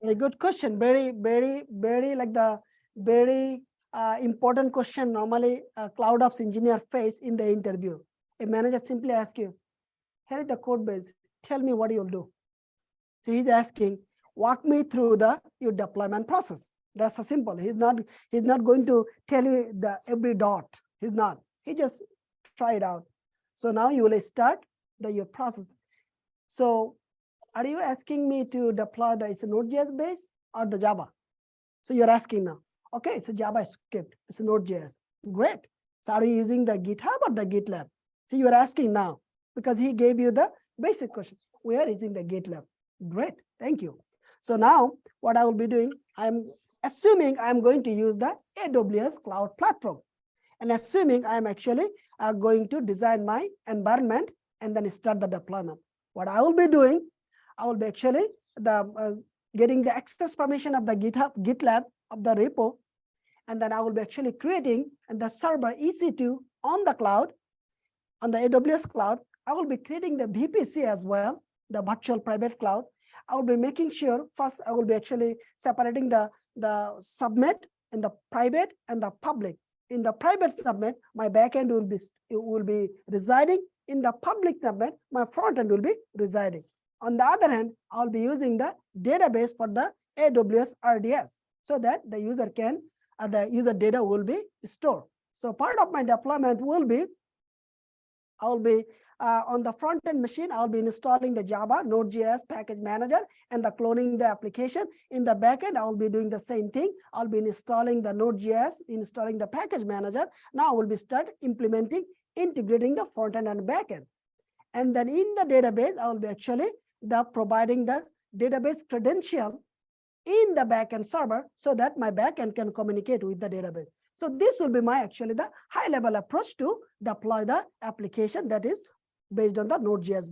Very good question. Very like the very important question normally cloud ops engineer face in the interview. A manager simply asks you, here is the code base. Tell me what you'll do. So he's asking, walk me through your deployment process. That's a simple. He's not going to tell you the every dot. He's not. He just try it out. So now you will start your process. So are you asking me to deploy it's a Node.js base or the Java? So you're asking now. Okay, it's a JavaScript. It's a Node.js. Great. So are you using the GitHub or the GitLab? So you're asking now because he gave you the basic question. We are using the GitLab. Great. Thank you. So now what I will be doing, I'm assuming I'm going to use the AWS cloud platform. And assuming I'm actually going to design my environment and then start the deployment. What I will be doing, I will be actually getting the access permission of the GitLab of the repo, and then I will be actually creating the server EC2 on the cloud, on the AWS cloud. I will be creating the VPC as well, the virtual private cloud. I will be making sure first I will be actually separating the subnet in the private and the public. In the private subnet, my backend will be residing. In the public subnet, my front end will be residing. On the other hand, I'll be using the database for the AWS RDS so that the user can, the user data will be stored. So part of my deployment will be, I'll be on the front end machine, I'll be installing the Java Node.js package manager and the cloning the application. In the backend, I'll be doing the same thing. I'll be installing the Node.js, installing the package manager. Now I will be integrating the front end and backend. And then in the database, I will be actually providing the database credential in the backend server so that my backend can communicate with the database. So this will be actually the high level approach to deploy the application that is based on the Node.js